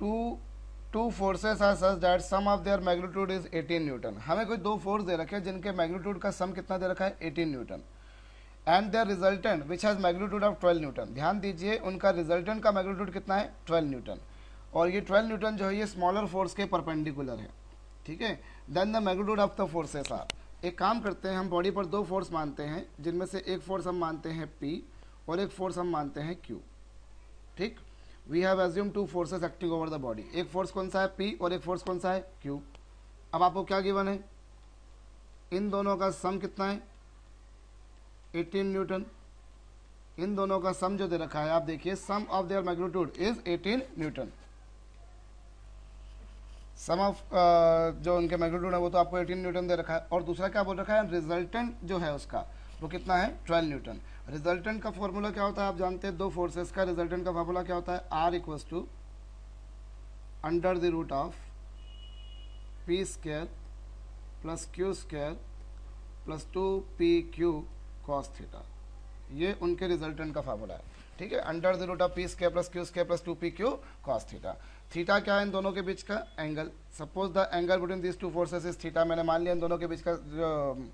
To forces are such that sum of their magnitude is 18 newton. हमें कोई दो force दे रखे हैं जिनके मैग्नीट्यूड का सम कितना दे रखा है 18 newton, and their resultant which has magnitude of 12 newton. ध्यान दीजिए उनका रिजल्टेंट का मैग्नीट्यूड कितना है 12 न्यूटन, और ये 12 न्यूटन जो है ये स्मॉलर फोर्स के परपेंडिकुलर है, ठीक है। Then the magnitude of the forces are, एक काम करते हैं हम बॉडी पर दो फोर्स मानते हैं जिनमें से एक फोर्स हम मानते हैं P और एक फोर्स हम मानते हैं Q, ठीक। We have assume two forces acting over the body, एक फोर्स कौन सा है P और एक फोर्स कौन सा है Q। अब आपको क्या गिवन है, इन दोनों का सम कितना है 18 न्यूटन, इन दोनों का सम जो दे रखा है आप देखिए sum of their magnitude is 18 newton. Sum of जो उनके मैग्नीट्यूड है वो तो आपको 18 न्यूटन दे रखा है, और दूसरा क्या बोल रखा है रिजल्टेंट जो है उसका वो कितना है 12 न्यूटन। रिजल्टेंट का फॉर्मूला क्या होता है आप जानते हैं, दो फोर्सेस का रिजल्टेंट का फॉर्मूला क्या होता है, R equals to under the root of p square plus q square plus 2pq cos theta. ये उनके रिजल्टेंट का फॉर्मूला है, ठीक है। Under the root of p square plus q square plus 2pq cos theta. Theta क्या है इन दोनों के बीच का angle, suppose the angle between this two forces is theta. मैंने मान लिया इन दोनों के बीच का जो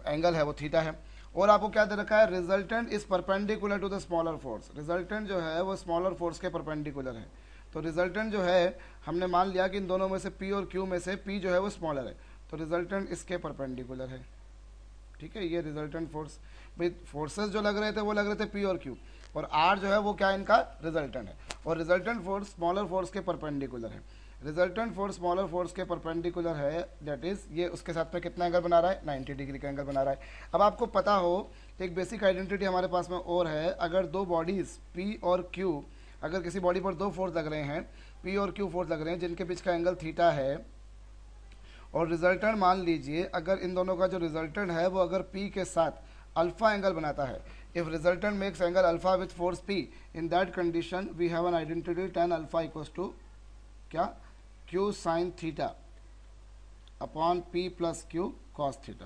एंगल है वो थीटा है, और आपको क्या दे रखा है resultant is perpendicular to the smaller force. Resultant जो है वो स्मॉलर फोर्स के परपेंडिकुलर है, तो रिजल्टेंट जो है हमने मान लिया कि इन दोनों में से P और Q में से P जो है वो स्मॉलर है, तो रिजल्टेंट इसके परपेंडिकुलर है, ठीक है। ये रिजल्टेंट फोर्स, भाई फोर्सेस जो लग रहे थे वो लग रहे थे P और Q, और R जो है वो क्या इनका रिजल्टेंट है, और रिजल्टेंट फोर्स स्मॉलर फोर्स के परपेंडिकुलर है। रिजल्टेंट फोर्स स्मॉलर फोर्स के परपेंडिकुलर है, दैट इज ये उसके साथ में कितना एंगल बना रहा है 90 डिग्री का एंगल बना रहा है। अब आपको पता हो एक बेसिक आइडेंटिटी हमारे पास में और है, अगर दो बॉडीज P और Q, अगर किसी बॉडी पर दो फोर्स लग रहे हैं P और Q फोर्स लग रहे हैं जिनके बीच का एंगल थीटा है, और रिजल्टेंट मान लीजिए अगर इन दोनों का जो रिजल्टेंट है वो अगर P के साथ अल्फा एंगल बनाता है, if resultant makes angle alpha with force P, in that condition we have an identity tan alpha equals to क्या Q sine theta upon P plus Q cos theta,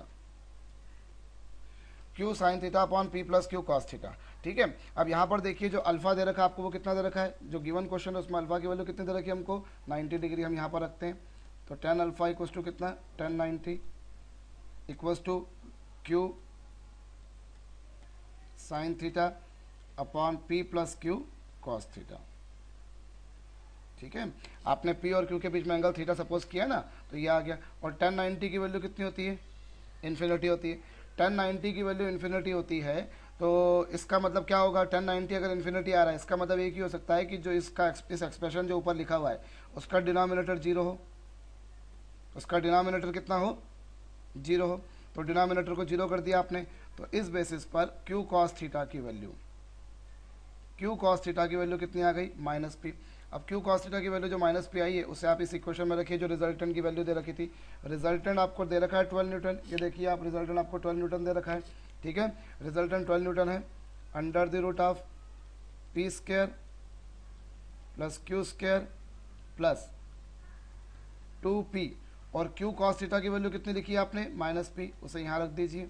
Q sine theta upon P plus Q cos theta, ठीक है। अब यहाँ पर देखिए जो alpha दे रखा है आपको वो कितना दे रखा है, जो गिवन क्वेश्चन है उसमें अल्फा की वैल्यू कितनी दे रखी है हमको 90 डिग्री, हम यहाँ पर रखते हैं तो tan अल्फा इक्वल्स टू कितना tan 90 equals to Q sine theta upon P plus Q cos theta, ठीक है। आपने P और Q के बीच में एंगल थीटा सपोज किया ना, तो ये आ गया। और tan 90 की वैल्यू कितनी होती है इन्फिनिटी होती है, tan 90 की वैल्यू इन्फिनिटी होती है, तो इसका मतलब क्या होगा tan 90 अगर इन्फिनिटी आ रहा है इसका मतलब एक ही हो सकता है कि जो इसका इस एक्सप्रेशन जो ऊपर लिखा हुआ है उसका डिनोमिनेटर 0 हो, उसका डिनोमिनेटर कितना हो 0 हो, तो डिनोमिनेटर को 0 कर दिया आपने, तो इस बेसिस पर Q cos थीटा की वैल्यू, Q cos थीटा की वैल्यू कितनी आ गई -P। अब Q cos थीटा की वैल्यू जो -P आई है उसे आप इस इक्वेशन में रखिए जो रिजल्टेंट की वैल्यू दे रखी थी। रिजल्टेंट आपको दे रखा है 12 न्यूटन, ये देखिए आप रिजल्टेंट आपको 12 न्यूटन दे रखा है, ठीक है। रिजल्टेंट 12 न्यूटन है, under the root of P square plus Q square plus 2P, और Q cos थीटा की वैल्यू कितनी लिखी है आपने -P, उसे यहाँ रख दीजिए,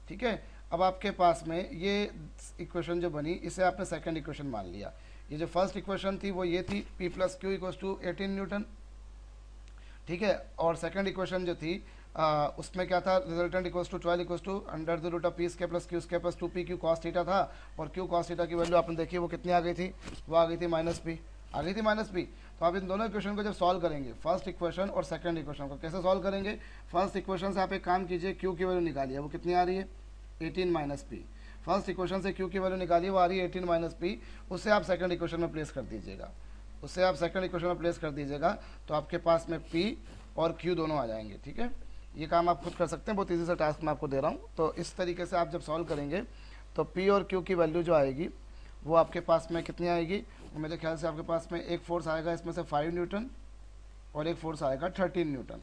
ठीक है। अब आपके पास में ये इक्वेशन जो बनी इसे आपने सेकंड इक्वेशन मान लिया। ये जो फर्स्ट इक्वेशन थी वो ये थी P plus Q equals to 18 newton, ठीक है। और सेकंड इक्वेशन जो थी उसमें क्या था resultant equals to 12 equals to under the root of P square plus Q square plus 2pq cos theta था, और Q cos थीटा की वैल्यू आपने देखी वो कितनी आ गई थी, वो आ गई थी -P, आ गई थी -P। तो आप इन दोनों इक्वेशन को जब सॉल्व करेंगे फर्स्ट इक्वेशन और सेकंड इक्वेशन को कैसे सॉल्व करेंगे, फर्स्ट इक्वेशन से आप एक काम कीजिए Q की वैल्यू निकालिए, वो कितनी आ रही है 18 - P। फर्स्ट इक्वेशन से Q की वैल्यू निकालिए वो आ रही है 18 - P, उससे आप सेकंड इक्वेशन में प्लेस कर दीजिएगा, उससे आप सेकंड इक्वेशन में प्लेस कर दीजिएगा, तो आपके पास में P और Q दोनों आ जाएंगे, ठीक है। ये काम आप खुद कर सकते हैं, बहुत ईजी सा टास्क मैं आपको दे रहा हूँ। तो इस तरीके से आप जब सॉल्व करेंगे तो P और Q की वैल्यू जो आएगी वो आपके पास में कितनी आएगी, मेरे ख्याल से आपके पास में एक फोर्स आएगा इसमें से 5 न्यूटन और एक फोर्स आएगा 13 न्यूटन,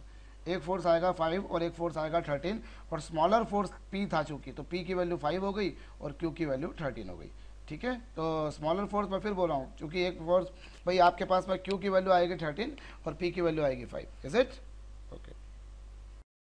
एक फोर्स आएगा 5 और एक फोर्स आएगा 13, और स्मॉलर फोर्स P था चूंकि, तो P की वैल्यू 5 हो गई और Q की वैल्यू 13 हो गई, ठीक है। तो स्मॉलर फोर्स मैं फिर बोल रहा हूँ, चूंकि एक फोर्स भाई आपके पास में Q की वैल्यू आएगी 13 और P की वैल्यू आएगी 5, इज इट।